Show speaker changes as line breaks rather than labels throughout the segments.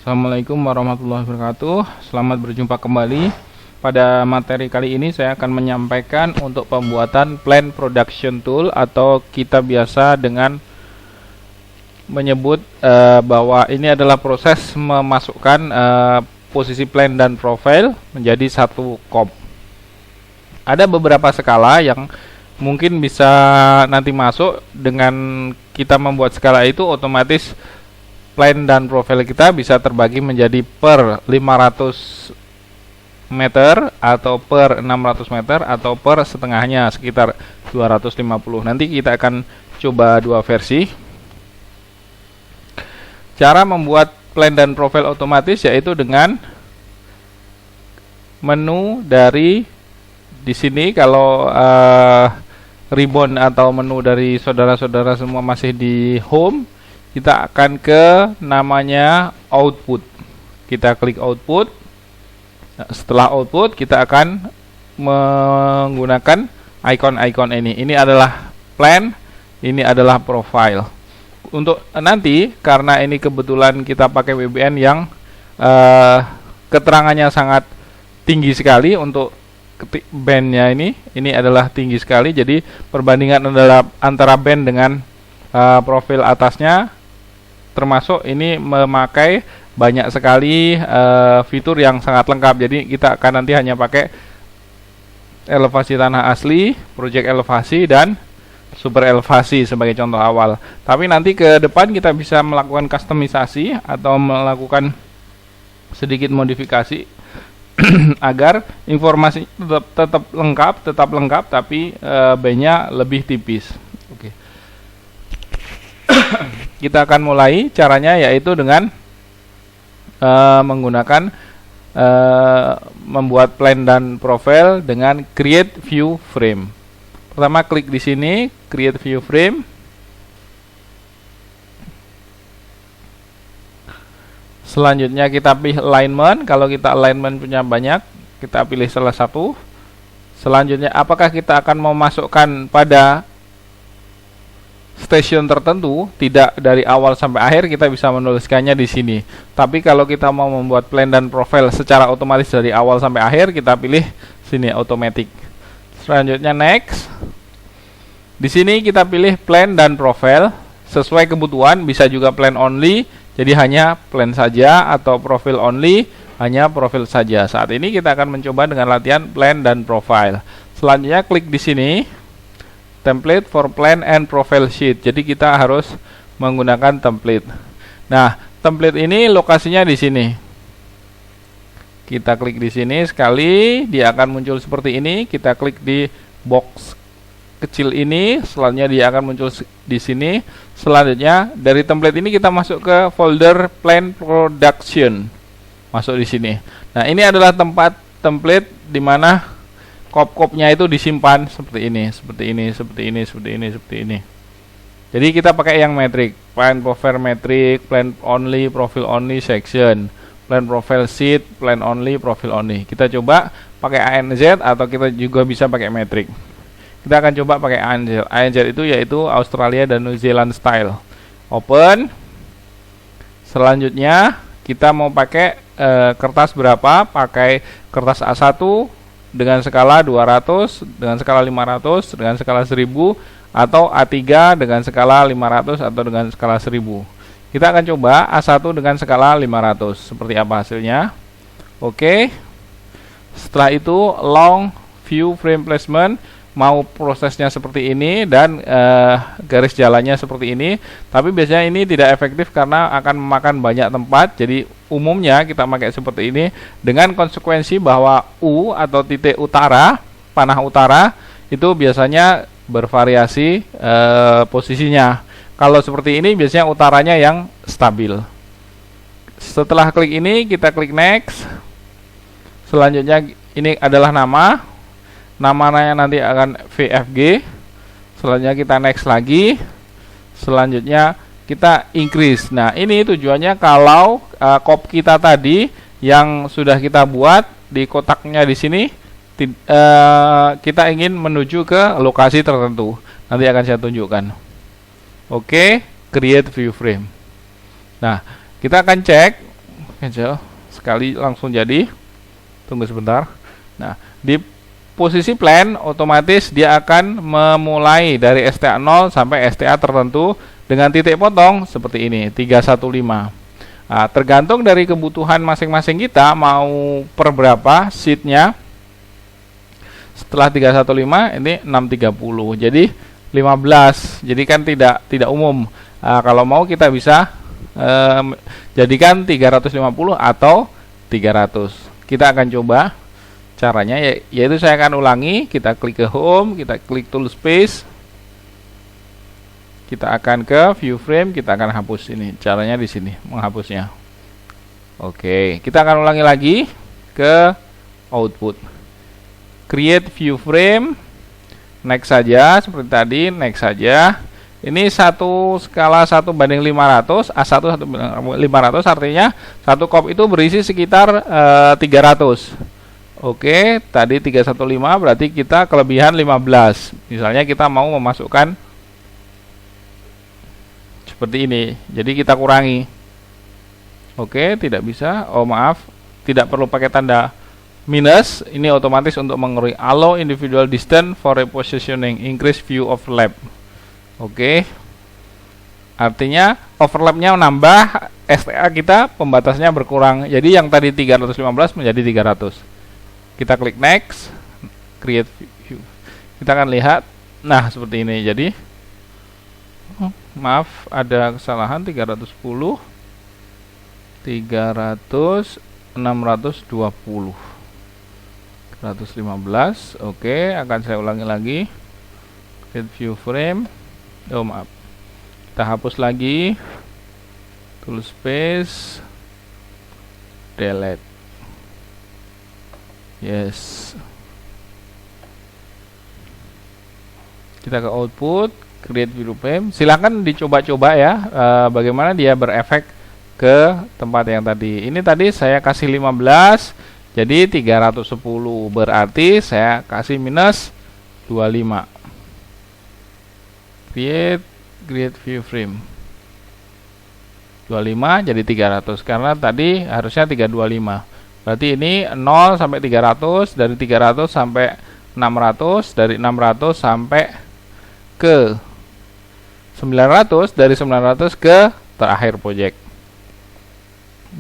Assalamualaikum warahmatullahi wabarakatuh. Selamat berjumpa kembali. Pada materi kali ini saya akan menyampaikan untuk pembuatan Plan Production Tool, atau kita biasa dengan menyebut bahwa ini adalah proses memasukkan posisi plan dan profile menjadi satu comp. Ada beberapa skala yang mungkin bisa nanti masuk. Dengan kita membuat skala itu, otomatis plan dan profil kita bisa terbagi menjadi per 500 meter atau per 600 meter atau per setengahnya sekitar 250. Nanti kita akan coba dua versi. Cara membuat plan dan profil otomatis yaitu dengan menu dari di sini. Kalau ribbon atau menu dari saudara-saudara semua masih di home, kita akan ke namanya output. Kita klik output. Nah, setelah output kita akan menggunakan icon-icon ini. Ini adalah plan, ini adalah profile. Untuk nanti, karena ini kebetulan kita pakai WBN yang keterangannya sangat tinggi sekali, untuk bandnya ini adalah tinggi sekali. Jadi perbandingan adalah antara band dengan profil atasnya, termasuk ini memakai banyak sekali fitur yang sangat lengkap. Jadi kita akan nanti hanya pakai elevasi tanah asli, project elevasi, dan super elevasi sebagai contoh awal. Tapi nanti ke depan kita bisa melakukan kustomisasi atau melakukan sedikit modifikasi agar informasi tetap lengkap, tapi bandnya lebih tipis. Oke. Kita akan mulai. Caranya yaitu dengan menggunakan membuat plan dan profile dengan create view frame. Pertama klik di sini, create view frame. Selanjutnya kita pilih alignment. Kalau kita alignment punya banyak, kita pilih salah satu. Selanjutnya, apakah kita akan memasukkan pada station tertentu? Tidak dari awal sampai akhir, kita bisa menuliskannya di sini. Tapi kalau kita mau membuat plan dan profile secara otomatis dari awal sampai akhir, kita pilih sini automatic. Selanjutnya next. Di sini kita pilih plan dan profile sesuai kebutuhan, bisa juga plan only, jadi hanya plan saja, atau profile only, hanya profil saja. Saat ini kita akan mencoba dengan latihan plan dan profile. Selanjutnya klik di sini template for plan and profile sheet. Jadi kita harus menggunakan template. Nah, template ini lokasinya di sini. Kita klik di sini sekali, dia akan muncul seperti ini. Kita klik di box kecil ini, selanjutnya dia akan muncul di sini. Selanjutnya dari template ini kita masuk ke folder plan production. Masuk di sini. Nah, ini adalah tempat template di mana kop-kopnya itu disimpan seperti ini, seperti ini, seperti ini, seperti ini, seperti ini. Jadi kita pakai yang metric, plan profile metric, plan only, profile only, section, plan profile sheet, plan only, profile only. Kita coba pakai ANZ atau kita juga bisa pakai metric. Kita akan coba pakai ANZ. ANZ itu yaitu Australia dan New Zealand style. Open. Selanjutnya kita mau pakai kertas berapa? Pakai kertas A1 dengan skala 200, dengan skala 500, dengan skala 1000, atau A3 dengan skala 500 atau dengan skala 1000. Kita akan coba A1 dengan skala 500. Seperti apa hasilnya? Oke. Setelah itu long view frame placement, mau prosesnya seperti ini dan garis jalannya seperti ini. Tapi biasanya ini tidak efektif karena akan memakan banyak tempat. Jadi umumnya kita pakai seperti ini, dengan konsekuensi bahwa U atau titik utara, panah utara, itu biasanya bervariasi posisinya. Kalau seperti ini biasanya utaranya yang stabil. Setelah klik ini, kita klik next. Selanjutnya ini adalah namanya nanti akan VFG. Selanjutnya kita next lagi. Selanjutnya kita increase. Nah, ini tujuannya kalau kop kita tadi yang sudah kita buat di kotaknya di sini, kita ingin menuju ke lokasi tertentu. Nanti akan saya tunjukkan. Oke, create view frame. Nah, kita akan cek cancel sekali langsung jadi. Tunggu sebentar. Nah, di posisi plan otomatis dia akan memulai dari STA 0 sampai STA tertentu dengan titik potong seperti ini 315. Nah, tergantung dari kebutuhan masing-masing kita mau per berapa sheetnya. Setelah 315 ini 630. Jadi 15. Jadi kan tidak umum. Kalau mau kita bisa jadikan 350 atau 300. Kita akan coba caranya, yaitu saya akan ulangi. Kita klik ke home, kita klik tool space, kita akan ke view frame, kita akan hapus ini. Caranya di sini menghapusnya. Oke, kita akan ulangi lagi ke output, create view frame, next saja seperti tadi, next saja. Ini satu skala 1:500, A1 1/500, artinya satu kop itu berisi sekitar 300. Oke, tadi 315 berarti kita kelebihan 15. Misalnya kita mau memasukkan seperti ini, jadi kita kurangi. Oke, tidak bisa. Oh maaf, tidak perlu pakai tanda minus. Ini otomatis untuk mengurangi. Allow individual distance for repositioning, increase view overlap. Oke, artinya overlapnya menambah, STA kita pembatasnya berkurang. Jadi yang tadi 315 menjadi 300. Kita klik next, create view. Kita akan lihat, nah seperti ini. Jadi maaf, ada kesalahan. 310, 300, 620, 115. Oke, akan saya ulangi lagi. Create view frame. Oh maaf, kita hapus lagi, tool space, delete. Yes, kita ke output, create view frame. Silahkan dicoba-coba ya, bagaimana dia berefek ke tempat yang tadi. Ini tadi saya kasih 15, jadi 310, berarti saya kasih minus 25. Create view frame 25 jadi 300, karena tadi harusnya 325. Berarti ini 0 sampai 300, dari 300 sampai 600, dari 600 sampai ke 900, dari 900 ke terakhir project.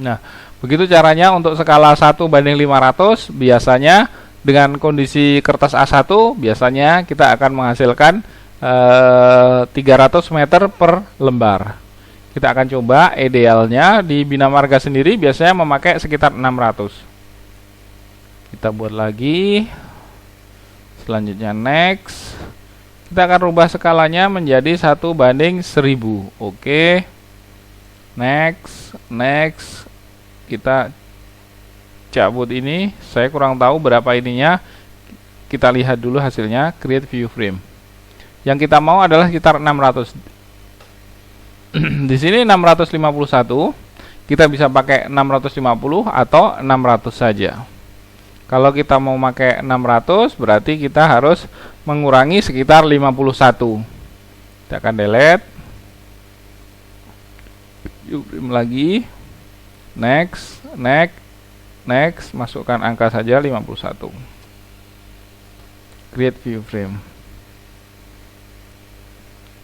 Nah, begitu caranya untuk skala 1:500. Biasanya dengan kondisi kertas A1 biasanya kita akan menghasilkan 300 meter per lembar. Kita akan coba idealnya di Bina Marga sendiri biasanya memakai sekitar 600. Kita buat lagi. Selanjutnya next. Kita akan rubah skalanya menjadi 1:1000. Oke. Next. Kita cabut ini. Saya kurang tahu berapa ininya. Kita lihat dulu hasilnya. Create view frame. Yang kita mau adalah sekitar 600. Di sini 651. Kita bisa pakai 650 atau 600 saja. Kalau kita mau pakai 600, berarti kita harus mengurangi sekitar 51. Kita akan delete. Lagi. Next. Masukkan angka saja 51. Create view frame.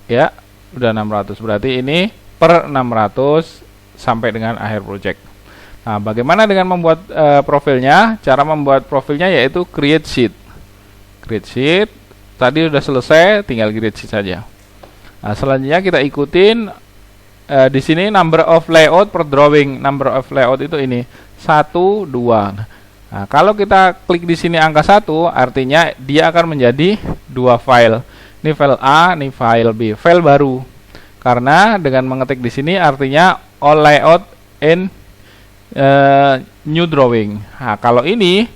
Ya, udah 600. Berarti ini per 600 sampai dengan akhir project. Nah, bagaimana dengan membuat profilnya? Cara membuat profilnya yaitu create sheet. Create sheet. Tadi udah selesai, tinggal create sheet saja. Nah, selanjutnya kita ikutin di sini number of layout per drawing. Number of layout itu ini 1, 2. Nah, kalau kita klik di sini angka 1, artinya dia akan menjadi 2 file. Ini file A, ini file B, file baru. Karena dengan mengetik di sini artinya all layout in new drawing. Nah, kalau ini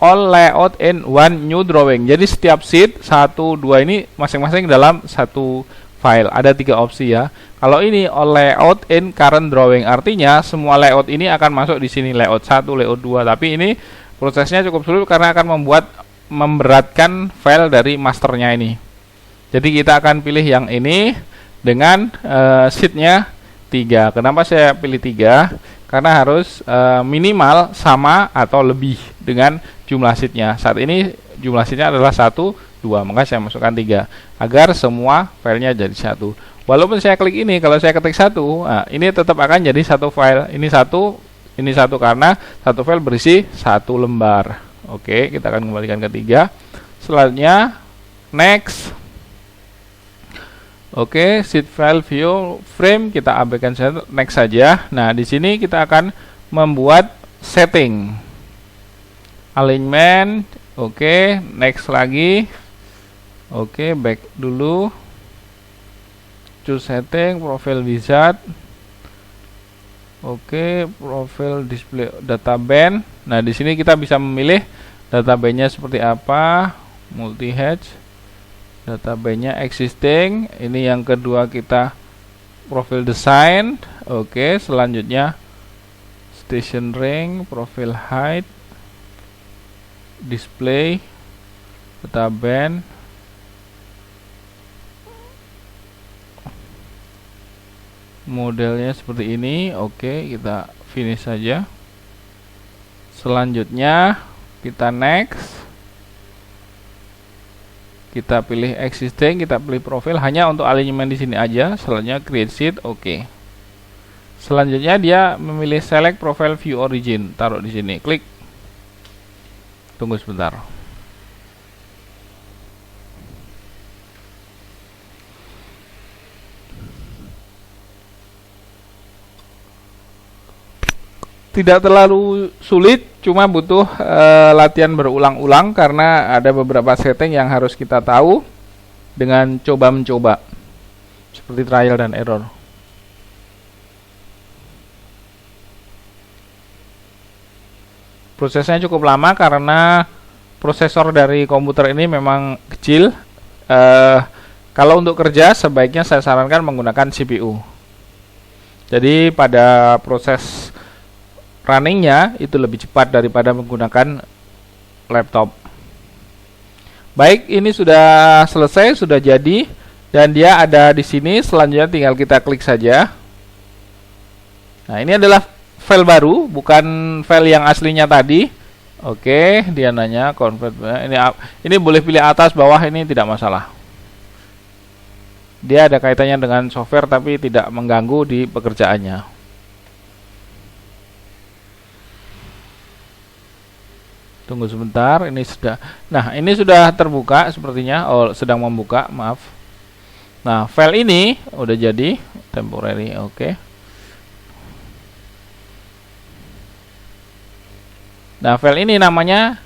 all layout in one new drawing. Jadi setiap sheet 1, 2 ini masing-masing dalam satu file. Ada 3 opsi ya. Kalau ini all layout in current drawing, artinya semua layout ini akan masuk di sini, layout 1, layout 2. Tapi ini prosesnya cukup sulit karena akan memberatkan file dari masternya ini. Jadi kita akan pilih yang ini dengan sheetnya 3. Kenapa saya pilih 3? karena harus minimal sama atau lebih dengan jumlah sheetnya. Saat ini jumlah sheetnya adalah 1, 2, maka saya masukkan 3 agar semua filenya jadi satu. Walaupun saya klik ini, kalau saya ketik 1, nah, ini tetap akan jadi satu file. Ini satu karena satu file berisi 1 lembar. Oke, kita akan kembalikan ke 3. Selanjutnya next. Oke, sheet file view frame kita abaikan saja, next saja. Nah, di sini kita akan membuat setting. Alignment, oke, next lagi. Oke, back dulu. Choose setting, profile wizard. Oke, profile display data band. Nah, di sini kita bisa memilih data bandnya seperti apa, multi hedge. Database-nya existing. Ini yang kedua kita profile design. Oke, selanjutnya station ring, profile height, display, data band. Modelnya seperti ini. Oke, kita finish saja. Selanjutnya kita next. Kita pilih existing, kita pilih profil hanya untuk alignment di sini aja. Selanjutnya create sheet, oke. Selanjutnya dia memilih select profile view origin, taruh di sini, klik. Tunggu sebentar. Tidak terlalu sulit, cuma butuh latihan berulang-ulang karena ada beberapa setting yang harus kita tahu dengan coba-mencoba, seperti trial dan error. Prosesnya cukup lama karena prosesor dari komputer ini memang kecil. Kalau untuk kerja sebaiknya saya sarankan menggunakan CPU. Jadi pada proses runningnya itu lebih cepat daripada menggunakan laptop. Baik, ini sudah selesai, sudah jadi, dan dia ada di sini. Selanjutnya tinggal kita klik saja. Nah, ini adalah file baru, bukan file yang aslinya tadi. Oke, dia nanya convert. Ini boleh pilih atas, bawah, ini tidak masalah. Dia ada kaitannya dengan software tapi tidak mengganggu di pekerjaannya. Tunggu sebentar, ini sudah. Nah, ini sudah terbuka sepertinya. Oh, sedang membuka, maaf. Nah, file ini udah jadi temporary, oke. Nah, file ini namanya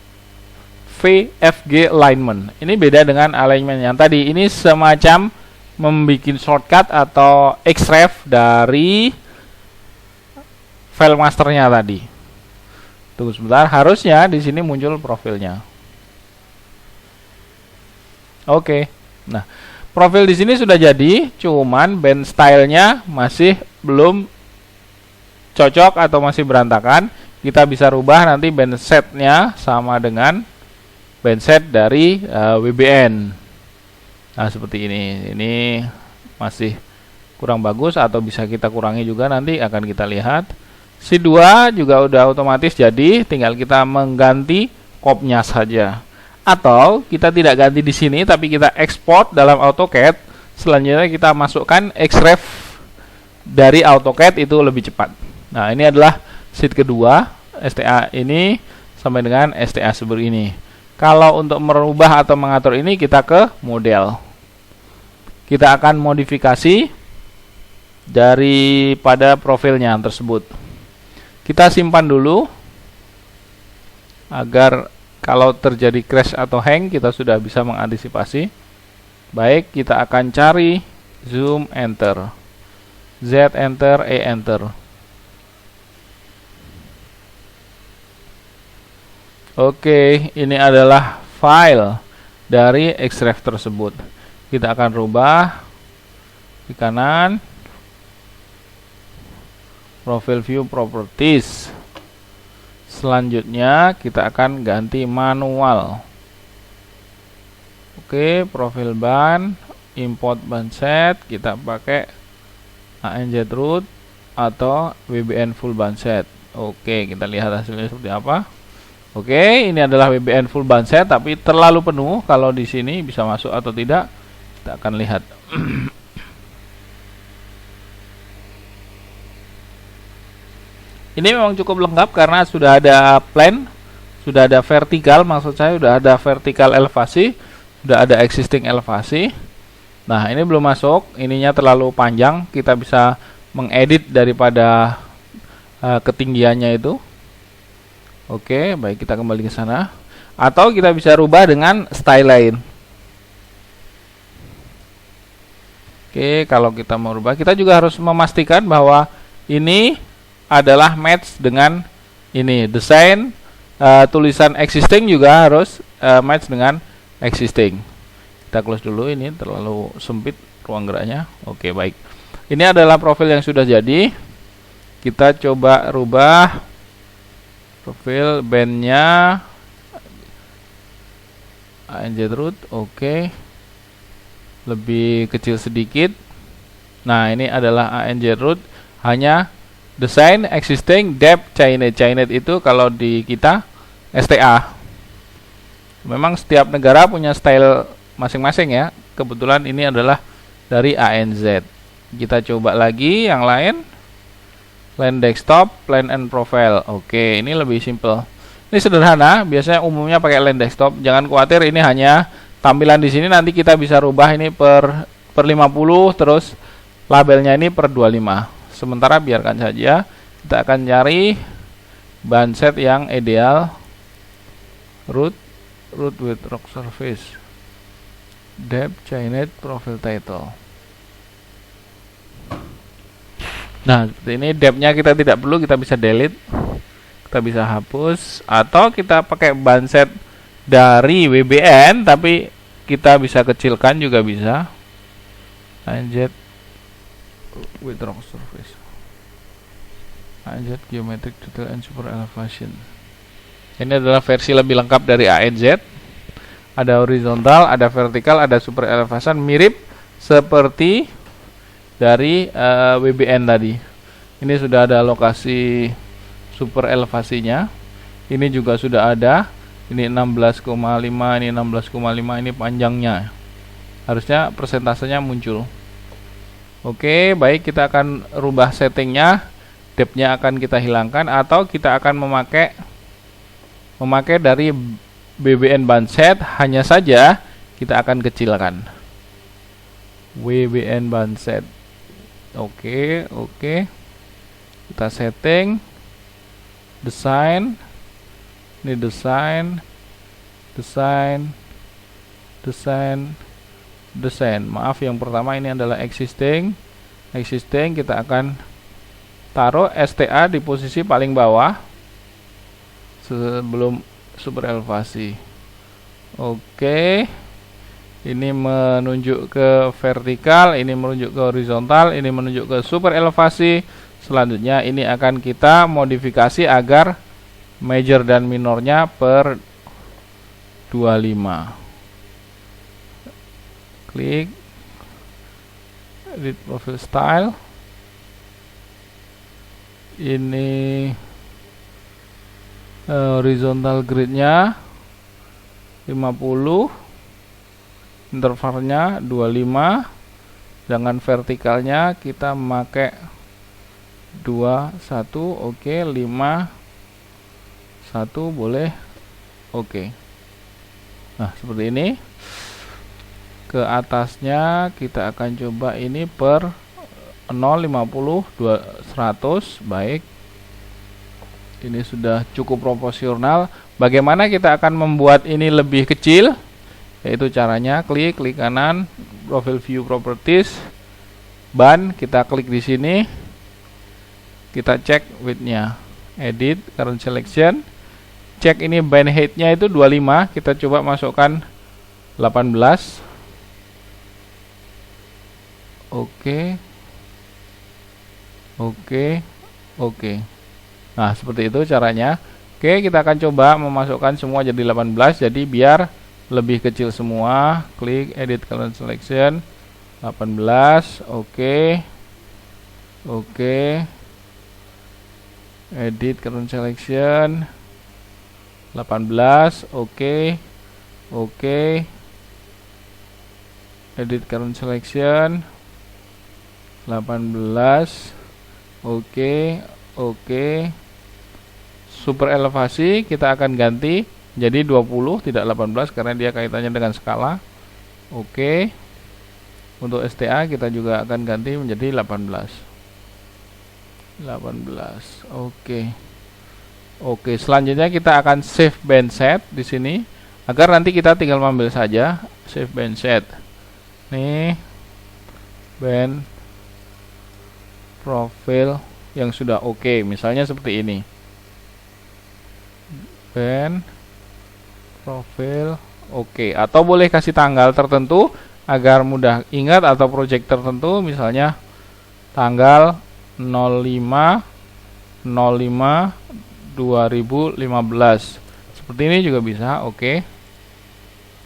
VFG alignment. Ini beda dengan alignment yang tadi. Ini semacam membuat shortcut atau exref dari file masternya tadi. Tunggu sebentar, harusnya di sini muncul profilnya. Oke. Nah, profil di sini sudah jadi, cuman band stylenya masih belum cocok atau masih berantakan. Kita bisa rubah nanti band setnya sama dengan band set dari WBN. Nah, seperti ini. Ini masih kurang bagus atau bisa kita kurangi juga, nanti akan kita lihat. C2 juga udah otomatis jadi, tinggal kita mengganti kopnya saja. Atau kita tidak ganti di sini tapi kita ekspor dalam AutoCAD. Selanjutnya kita masukkan exref dari AutoCAD, itu lebih cepat. Nah, ini adalah sheet kedua, STA ini sampai dengan STA seperti ini. Kalau untuk merubah atau mengatur ini, kita ke model. Kita akan modifikasi daripada profilnya tersebut. Kita simpan dulu agar kalau terjadi crash atau hang kita sudah bisa mengantisipasi. Baik, kita akan cari zoom enter, Z enter, E enter. Oke, ini adalah file dari exref tersebut. Kita akan rubah di kanan. Profile view properties. Selanjutnya kita akan ganti manual. Oke, profil ban, import ban set, kita pakai ANZ root. atau WBN full band set. Oke, kita lihat hasilnya seperti apa. Oke, ini adalah WBN full band set tapi terlalu penuh. Kalau di sini bisa masuk atau tidak, kita akan lihat. Ini memang cukup lengkap karena sudah ada plan, sudah ada vertikal, maksud saya sudah ada vertikal elevasi, sudah ada existing elevasi. Nah, ini belum masuk, ininya terlalu panjang, kita bisa mengedit daripada ketinggiannya itu. Oke, baik, kita kembali ke sana. Atau kita bisa rubah dengan style lain. Oke, kalau kita mau rubah, kita juga harus memastikan bahwa ini adalah match dengan ini desain, tulisan existing juga harus match dengan existing. Kita close dulu, ini terlalu sempit ruang geraknya. Oke, baik. Ini adalah profil yang sudah jadi. Kita coba rubah profil bandnya ANZ root. Oke, lebih kecil sedikit. Nah, ini adalah ANZ root, hanya design, existing, depth, Chinese. Chinese itu kalau di kita STA. Memang setiap negara punya style masing-masing ya. Kebetulan ini adalah dari ANZ. Kita coba lagi yang lain. Plan desktop, plan and profile. Oke, ini lebih simple. Ini sederhana, biasanya umumnya pakai land desktop. Jangan khawatir, ini hanya tampilan di sini, nanti kita bisa rubah ini per 50, terus labelnya ini per 25. Sementara biarkan saja, kita akan cari band set yang ideal. Root with rock surface, depth, Chinese, profile title. Nah, seperti ini. Depth-nya kita tidak perlu, kita bisa delete, kita bisa hapus, atau kita pakai band set dari WBN tapi kita bisa kecilkan juga bisa. ANZ with rock surface, ANZ geometric detail and super elevation. Ini adalah versi lebih lengkap dari ANZ. Ada horizontal, ada vertikal, ada super elevation, mirip seperti dari WBN tadi. Ini sudah ada lokasi super elevasinya. Ini juga sudah ada. Ini 16,5, ini 16,5, ini panjangnya. Harusnya persentasenya muncul. Oke, baik, kita akan rubah settingnya. Depth-nya akan kita hilangkan, atau kita akan memakai dari WBN band set, hanya saja kita akan kecilkan WBN band set. Oke, kita setting desain. Ini desain. Maaf, yang pertama ini adalah existing. Kita akan taruh STA di posisi paling bawah sebelum super elevasi. Oke, ini menunjuk ke vertikal, ini menunjuk ke horizontal, ini menunjuk ke super elevasi. Selanjutnya ini akan kita modifikasi agar major dan minornya per 25. Klik edit profile style. Ini horizontal grid-nya 50, intervalnya 25, dengan vertikalnya kita memakai 21. Oke, 5 1 boleh. Oke. Nah, seperti ini. Ke atasnya kita akan coba ini per 0, 50, 100. Baik. Ini sudah cukup proporsional. Bagaimana kita akan membuat ini lebih kecil? Yaitu caranya klik kanan, profile view properties, ban, kita klik di sini. Kita cek width-nya. Edit current selection. Cek ini band height-nya itu 25, kita coba masukkan 18. Oke. Nah, seperti itu caranya. Oke, kita akan coba memasukkan semua jadi 18, jadi biar lebih kecil semua. Klik edit current selection 18. Oke. edit current selection 18, oke. Oke. Edit current selection 18, oke. Oke. Super elevasi kita akan ganti jadi 20, tidak 18 karena dia kaitannya dengan skala. Oke. Untuk STA kita juga akan ganti menjadi 18. Oke. Oke, selanjutnya kita akan save band set di sini agar nanti kita tinggal mengambil saja save band set. Nih band profil yang sudah oke, misalnya seperti ini. Band profil oke, atau boleh kasih tanggal tertentu agar mudah ingat, atau project tertentu, misalnya tanggal 05/05/2015. Seperti ini juga bisa. Oke.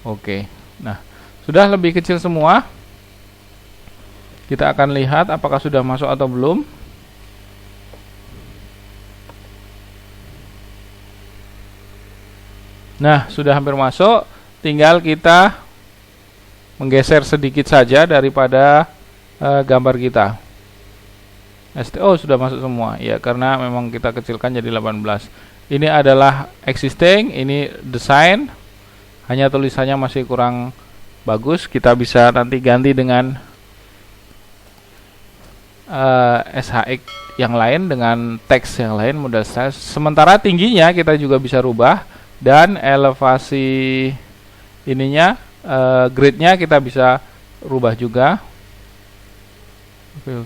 Oke. Nah, sudah lebih kecil semua. Kita akan lihat apakah sudah masuk atau belum. Nah, sudah hampir masuk. Tinggal kita menggeser sedikit saja daripada gambar kita. STO sudah masuk semua ya, karena memang kita kecilkan jadi 18. Ini adalah existing, ini design, hanya tulisannya masih kurang bagus. Kita bisa nanti ganti dengan SHX yang lain, dengan teks yang lain, model style. Sementara tingginya kita juga bisa rubah, dan elevasi ininya, grid-nya kita bisa rubah juga.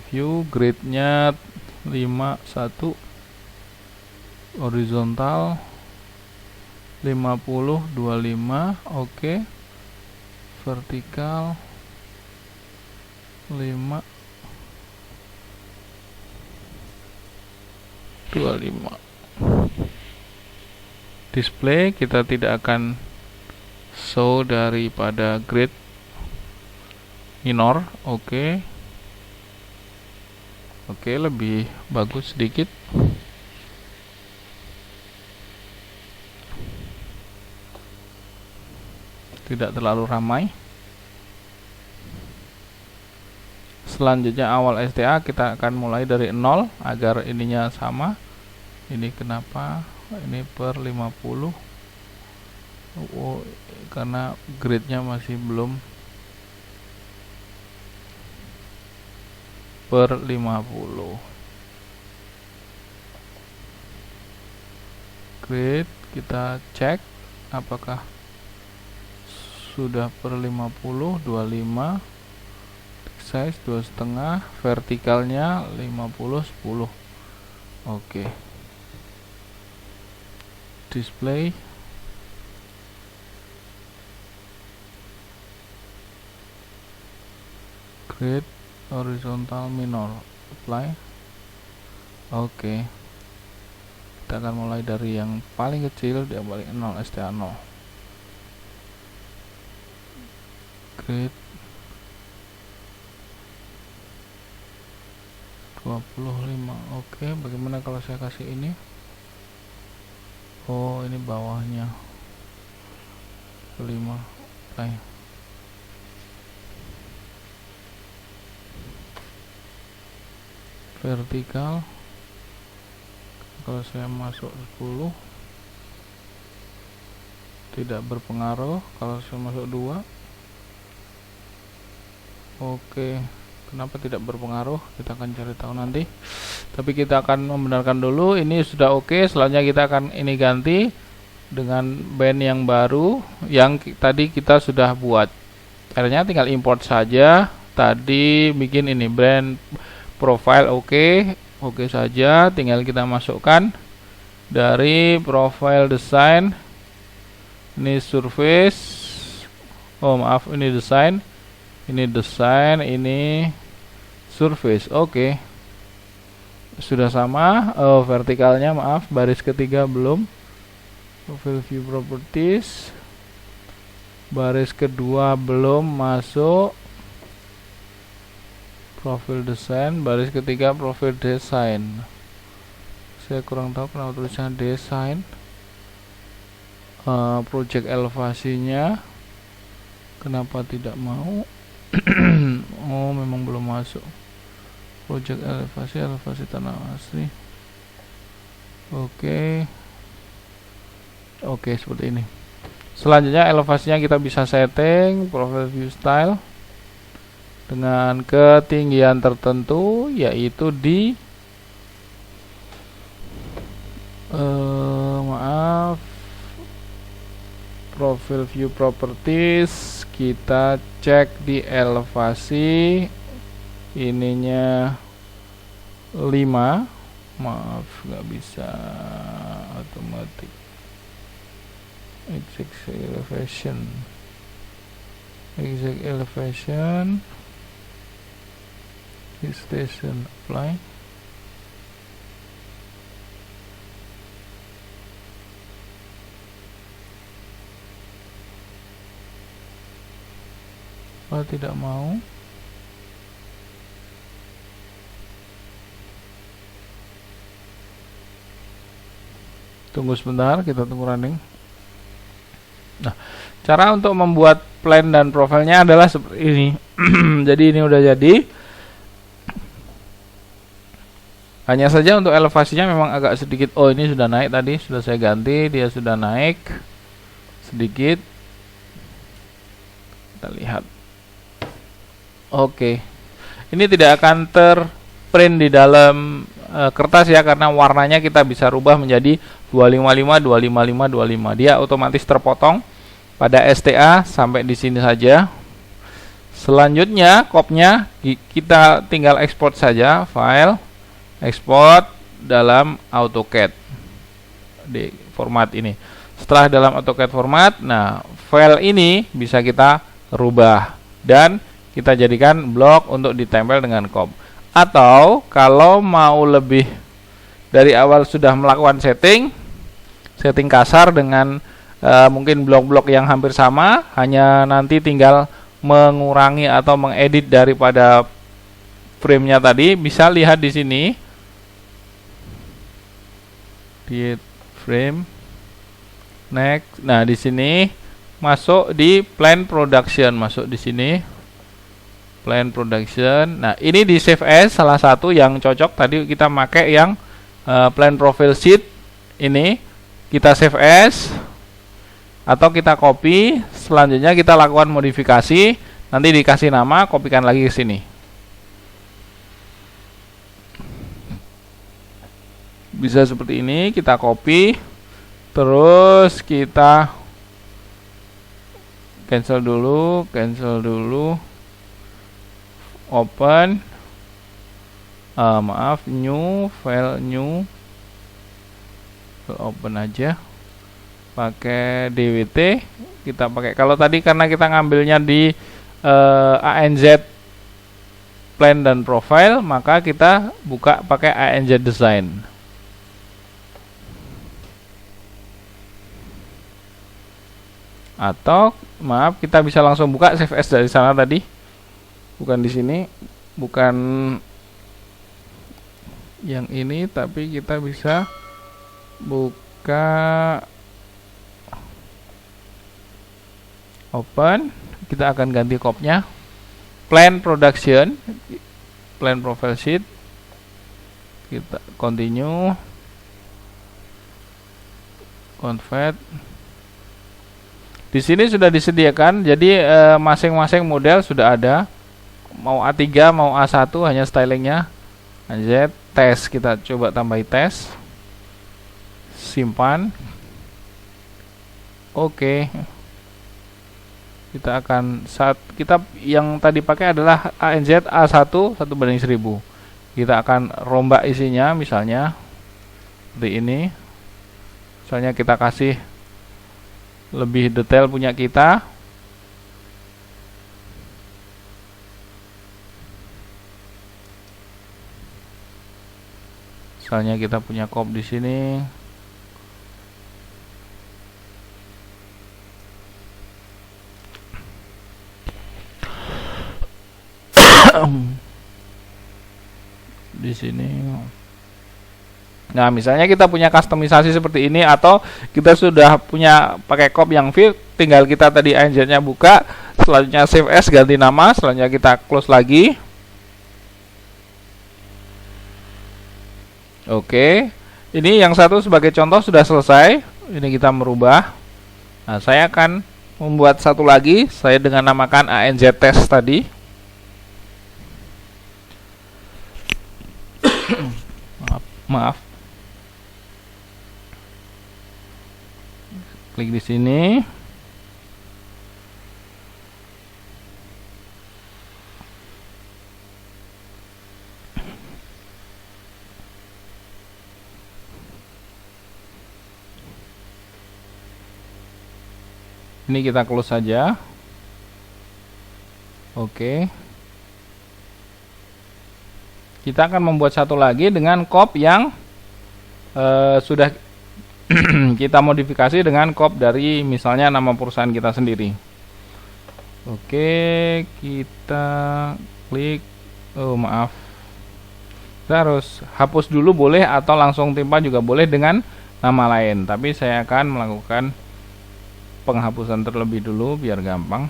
View grid-nya 51, horizontal 50/25, oke. Vertikal 5/25. Display kita tidak akan show daripada grid minor, oke. Oke, lebih bagus sedikit. Tidak terlalu ramai. Selanjutnya awal STA kita akan mulai dari 0 agar ininya sama. Ini kenapa? Ini per 50. Oh, karena gridnya masih belum per 50. Grid kita cek apakah sudah per 50. 25, size 2,5, vertikalnya 50/10. Oke. Display grid horizontal minor, apply. Oke. Kita akan mulai dari yang paling kecil, dia balik 0, STA 0. Grid 25. Oke, bagaimana kalau saya kasih ini? Oh, ini bawahnya 5, apply. Vertikal kalau saya masuk 10 tidak berpengaruh, kalau saya masuk 2. Oke, kenapa tidak berpengaruh? Kita akan cari tahu nanti, tapi kita akan membenarkan dulu. Ini sudah oke. Selanjutnya kita akan ini ganti dengan band yang baru yang tadi kita sudah buat. Caranya tinggal import saja. Tadi bikin ini band profile, oke saja. Tinggal kita masukkan dari profile design. Ini surface. Oh maaf, ini design. Ini design, ini surface. Oke. Sudah sama. Oh, vertikalnya maaf, baris ketiga belum. Profile view properties. Baris kedua belum masuk. Profil design, baris ketiga profil design. Saya kurang tahu kenapa tulisannya desain. Project elevasinya kenapa tidak mau? Oh, memang belum masuk. Project elevasi tanah asli. Oke, seperti ini. Selanjutnya elevasinya kita bisa setting profile view style dengan ketinggian tertentu, yaitu di profile view properties. Kita cek di elevasi ininya 5. Maaf, nggak bisa otomatis. Exact elevation station apply. Oh, tidak mau. Tunggu sebentar, kita tunggu running. Nah, cara untuk membuat plan dan profilnya adalah seperti ini. Jadi ini udah jadi. Hanya saja untuk elevasinya memang agak sedikit. Oh, ini sudah naik tadi, sudah saya ganti, dia sudah naik sedikit. Kita lihat. Oke. Ini tidak akan terprint di dalam kertas ya, karena warnanya kita bisa rubah menjadi 255, 255, 255. Dia otomatis terpotong pada STA sampai di sini saja. Selanjutnya kopnya kita tinggal ekspor saja, file, ekspor dalam AutoCAD di format ini. Setelah dalam AutoCAD format, nah file ini bisa kita rubah dan kita jadikan blok untuk ditempel dengan kop. Atau kalau mau lebih dari awal sudah melakukan setting kasar dengan mungkin blok-blok yang hampir sama, hanya nanti tinggal mengurangi atau mengedit daripada frame-nya tadi. Bisa lihat di sini di frame next. Nah, di sini masuk di plan production, masuk di sini plan production. Nah, ini di save as salah satu yang cocok. Tadi kita pakai yang plan profile sheet. Ini kita save as atau kita copy. Selanjutnya kita lakukan modifikasi. Nanti dikasih nama, kopikan lagi ke sini. Bisa seperti ini, kita copy. Terus kita cancel dulu, open, new file, open aja, pakai DWT. Kita pakai, kalau tadi karena kita ngambilnya di ANZ plan dan profile, maka kita buka pakai ANZ design. Atau maaf, kita bisa langsung buka save as dari sana tadi, bukan di sini, bukan yang ini, tapi kita bisa buka open. Kita akan ganti kopnya, plan production, plan profile sheet. Kita continue, convert. Di sini sudah disediakan, jadi masing-masing model sudah ada. Mau A3, mau A1, hanya stylingnya ANZ. Tes, kita coba tambahi tes. Simpan. Oke. Kita akan kita yang tadi pakai adalah ANZ A1 1/1000. Kita akan rombak isinya, misalnya seperti ini. Misalnya kita kasih lebih detail punya kita. Misalnya kita punya kop di sini. Di sini Nah, misalnya kita punya customisasi seperti ini, atau kita sudah punya pakai cop yang fit, tinggal kita tadi ANZ-nya buka, selanjutnya save as, ganti nama, selanjutnya kita close lagi. Oke, ini yang satu sebagai contoh sudah selesai. Ini kita merubah. Nah, saya akan membuat satu lagi, saya dengan namakan ANZ test tadi. Maaf. Klik di sini. Ini kita close saja. Oke. Kita akan membuat satu lagi dengan cop yang sudah kita modifikasi dengan cop dari misalnya nama perusahaan kita sendiri. Oke, kita klik. Oh, maaf. Kita harus hapus dulu boleh, atau langsung timpa juga boleh dengan nama lain. Tapi saya akan melakukan penghapusan terlebih dulu biar gampang.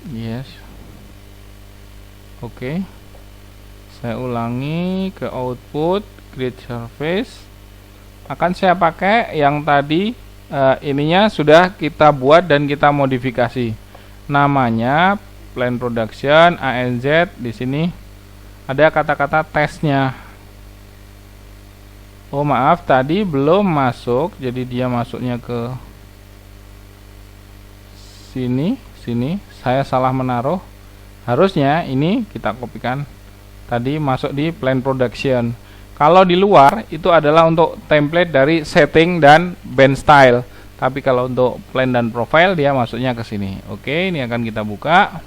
Yes. Oke. Saya ulangi ke output, create surface. Akan saya pakai yang tadi ininya sudah kita buat dan kita modifikasi. Namanya plan production ANZ. Di sini ada kata-kata tesnya. Oh, maaf, tadi belum masuk, jadi dia masuknya ke sini. Saya salah menaruh. Harusnya ini kita kopikan. Tadi masuk di plan production. Kalau di luar itu adalah untuk template dari setting dan band style. Tapi kalau untuk plan dan profile dia masuknya ke sini. Oke, ini akan kita buka.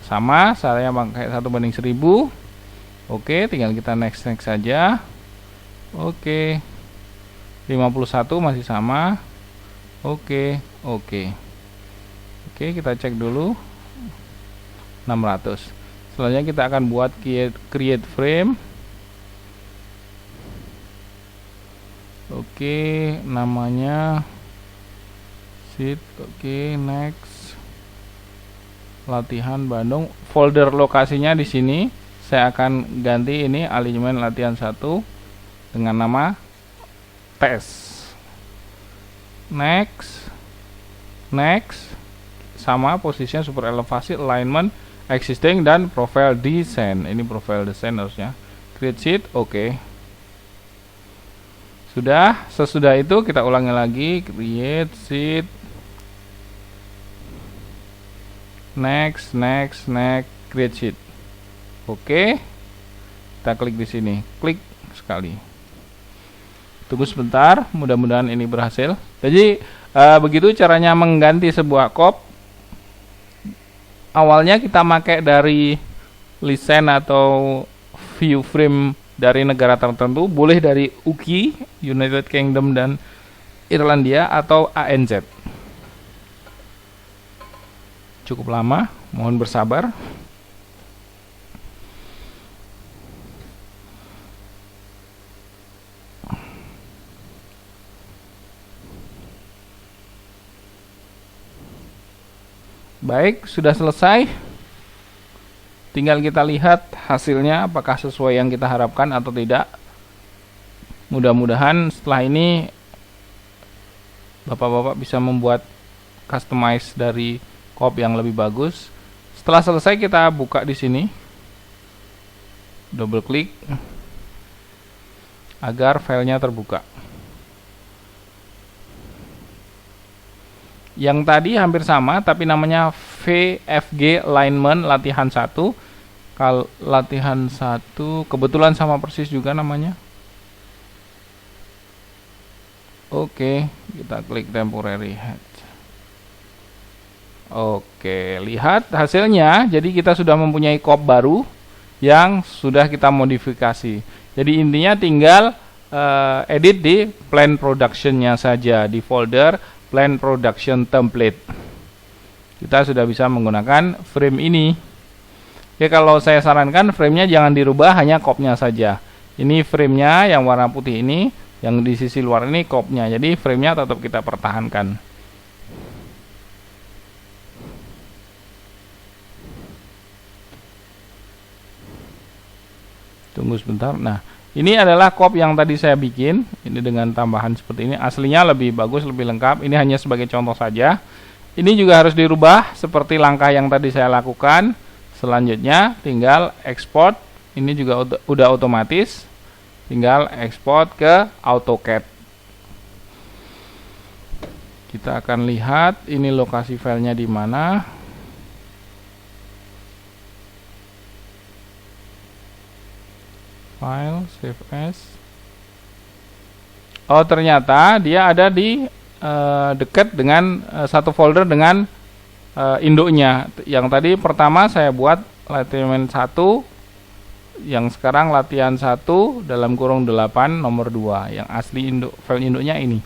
Sama, saya pakai 1:1000. Oke, tinggal kita next saja. Oke. 51 masih sama. Oke. Oke, kita cek dulu. 600. Selanjutnya kita akan buat create frame. Oke, namanya sheet. Oke, next. Latihan Bandung. Folder lokasinya di sini. Saya akan ganti ini alignment latihan 1 dengan nama tes. Next. Sama posisinya super elevasi, alignment existing, dan profile design. Ini profile design harusnya. Create sheet. Oke. Sudah. Sesudah itu kita ulangi lagi. Create sheet. Next. Create sheet. Oke. Kita klik di sini. Klik sekali. Tunggu sebentar. Mudah-mudahan ini berhasil. Jadi begitu caranya mengganti sebuah cop. Awalnya kita pakai dari license atau view frame dari negara tertentu, boleh dari UK, United Kingdom dan Irlandia, atau ANZ. Cukup lama, mohon bersabar. Baik, sudah selesai. Tinggal kita lihat hasilnya apakah sesuai yang kita harapkan atau tidak. Mudah-mudahan setelah ini Bapak-bapak bisa membuat customize dari cop yang lebih bagus. Setelah selesai kita buka di sini. Double klik agar filenya terbuka. Yang tadi hampir sama, tapi namanya VFG alignment latihan 1. Kalau latihan 1 kebetulan sama persis juga namanya. Oke, kita klik temporary head. Oke, lihat hasilnya. Jadi kita sudah mempunyai cop baru yang sudah kita modifikasi. Jadi intinya tinggal edit di plan production-nya saja, di folder plan production template. Kita sudah bisa menggunakan frame ini. Ya, kalau saya sarankan framenya jangan dirubah, hanya kopnya saja. Ini framenya yang warna putih ini, yang di sisi luar ini kopnya. Jadi framenya tetap kita pertahankan. Tunggu sebentar. Nah, ini adalah kop yang tadi saya bikin. Ini dengan tambahan seperti ini. Aslinya lebih bagus, lebih lengkap. Ini hanya sebagai contoh saja. Ini juga harus dirubah seperti langkah yang tadi saya lakukan. Selanjutnya tinggal export. Ini juga udah otomatis. Tinggal export ke AutoCAD. Kita akan lihat ini lokasi filenya di mana. File, save as. Oh, ternyata dia ada di dekat dengan satu folder dengan induknya. Yang tadi pertama saya buat latihan 1, yang sekarang latihan 1 dalam kurung 8 nomor 2. Yang asli file induknya ini.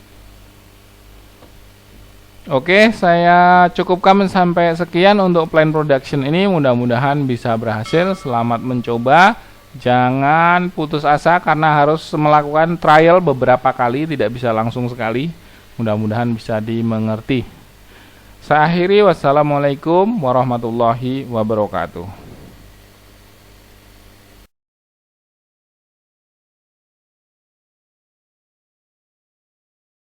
Oke, saya cukupkan sampai sekian untuk plan production ini. Mudah-mudahan bisa berhasil. Selamat mencoba. Jangan putus asa karena harus melakukan trial beberapa kali, tidak bisa langsung sekali. Mudah-mudahan bisa dimengerti. Saya akhiri, wassalamualaikum warahmatullahi wabarakatuh.